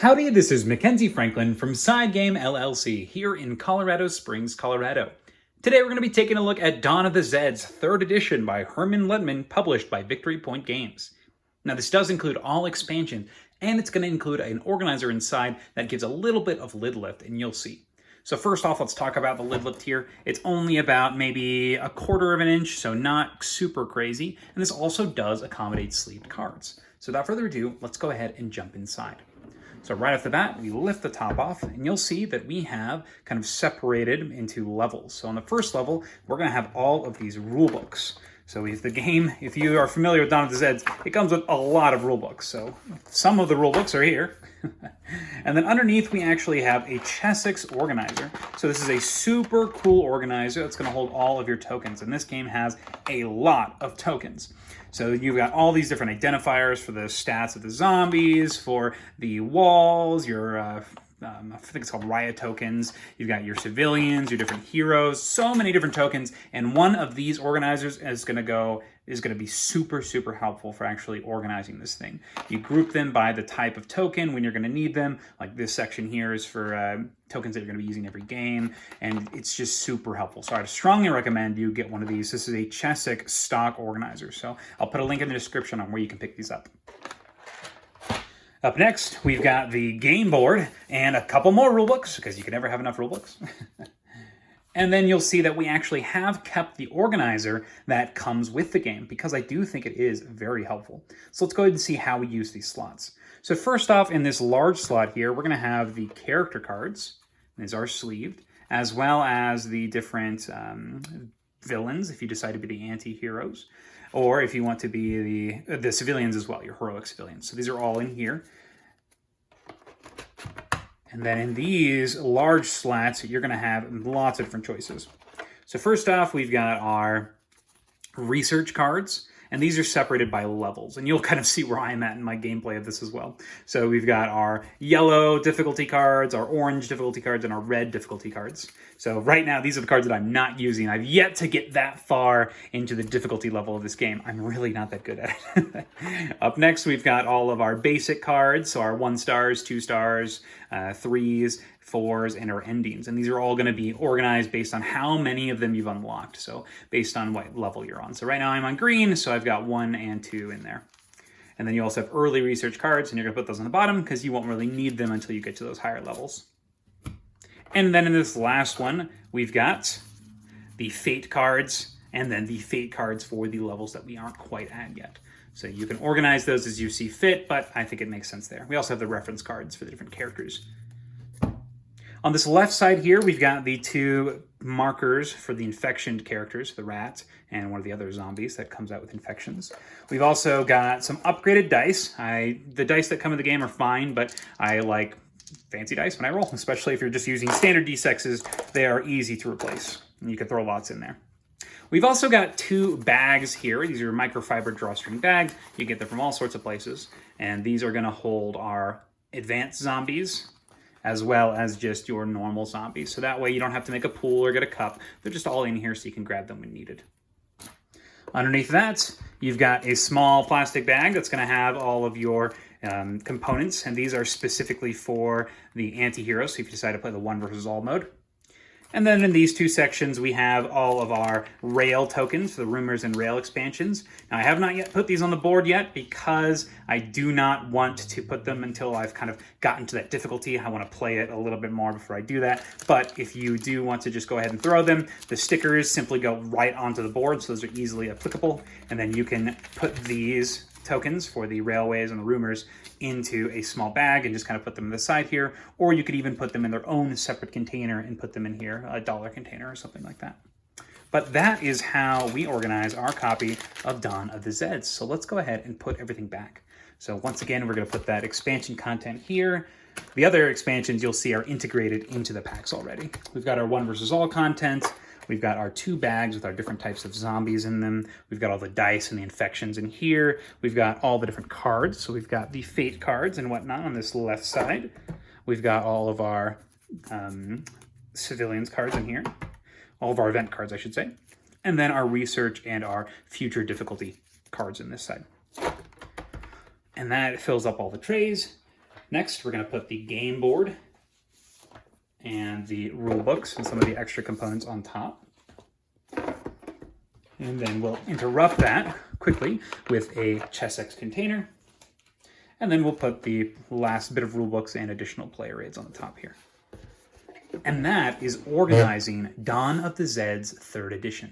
Howdy, this is Mackenzie Franklin from Sidegame LLC here in Colorado Springs, Colorado. Today we're going to be taking a look at Dawn of the Zeds, 3rd edition by Herman Ledman, published by Victory Point Games. Now this does include all expansion, and it's going to include an organizer inside that gives a little bit of lid lift, and you'll see. So first off, let's talk about the lid lift here. It's only about maybe 1/4 of an inch, so not super crazy, and this also does accommodate sleeved cards. So without further ado, let's go ahead and jump inside. So right off the bat, we lift the top off, and you'll see that we have kind of separated into levels. So on the first level, we're going to have all of these rule books. So if you are familiar with Dawn of the Zeds, it comes with a lot of rule books. So some of the rule books are here. And then underneath, we actually have a Chessex Organizer. So this is a super cool organizer that's going to hold all of your tokens. And this game has a lot of tokens. So you've got all these different identifiers for the stats of the zombies, for the walls, your, I think it's called riot tokens. You've got your civilians, your different heroes, so many different tokens. And one of these organizers is going to be super, super helpful for actually organizing this thing. You group them by the type of token when you're going to need them. Like this section here is for tokens that you're going to be using every game, and it's just super helpful. So I'd strongly recommend you get one of these. This is a Chessex stock organizer. So I'll put a link in the description on where you can pick these up. Up next, we've got the game board and a couple more rulebooks, because you can never have enough rulebooks. And then you'll see that we actually have kept the organizer that comes with the game, because I do think it is very helpful. So let's go ahead and see how we use these slots. So first off, in this large slot here, we're going to have the character cards. These are sleeved, as well as the different villains, if you decide to be the anti-heroes, or if you want to be the civilians as well, your heroic civilians. So these are all in here. And then in these large slats, you're going to have lots of different choices. So first off, we've got our research cards, and these are separated by levels. And you'll kind of see where I'm at in my gameplay of this as well. So we've got our yellow difficulty cards, our orange difficulty cards, and our red difficulty cards. So right now, these are the cards that I'm not using. I've yet to get that far into the difficulty level of this game. I'm really not that good at it. Up next, we've got all of our basic cards. So our 1 stars, 2 stars, 3s, 4s, and our endings. And these are all going to be organized based on how many of them you've unlocked. So based on what level you're on. So right now I'm on green, so I've got 1 and 2 in there. And then you also have early research cards, and you're going to put those on the bottom because you won't really need them until you get to those higher levels. And then in this last one, we've got the fate cards, and then the fate cards for the levels that we aren't quite at yet. So you can organize those as you see fit, but I think it makes sense there. We also have the reference cards for the different characters. On this left side here, we've got the 2 markers for the infectioned characters, the rat and one of the other zombies that comes out with infections. We've also got some upgraded dice. The dice that come in the game are fine, but I like fancy dice when I roll, especially if you're just using standard D6s. They are easy to replace, and you can throw lots in there. We've also got 2 bags here. These are microfiber drawstring bags. You get them from all sorts of places, and these are going to hold our advanced zombies, as well as just your normal zombies. So that way you don't have to make a pool or get a cup. They're just all in here so you can grab them when needed. Underneath that, you've got a small plastic bag that's going to have all of your components, and these are specifically for the anti-heroes, so if you decide to play the 1 versus all mode. And then in these 2 sections, we have all of our rail tokens, the rumors and rail expansions. Now, I have not yet put these on the board yet because I do not want to put them until I've kind of gotten to that difficulty. I want to play it a little bit more before I do that. But if you do want to just go ahead and throw them, the stickers simply go right onto the board, so those are easily applicable. And then you can put these tokens for the railways and the rumors into a small bag and just kind of put them on the side here, or you could even put them in their own separate container and put them in here, a dollar container or something like that. But that is how we organize our copy of Dawn of the Zeds. So let's go ahead and put everything back. So once again, we're going to put that expansion content here. The other expansions you'll see are integrated into the packs already. We've got our 1 versus all content. We've got our 2 bags with our different types of zombies in them. We've got all the dice and the infections in here. We've got all the different cards. So we've got the fate cards and whatnot on this left side. We've got all of our civilians cards in here. All of our event cards, I should say. And then our research and our future difficulty cards in this side. And that fills up all the trays. Next, we're going to put the game board and the rule books and some of the extra components on top. And then we'll interrupt that quickly with a Chessex container. And then we'll put the last bit of rule books and additional player aids on the top here. And that is organizing Dawn of the Zeds 3rd edition.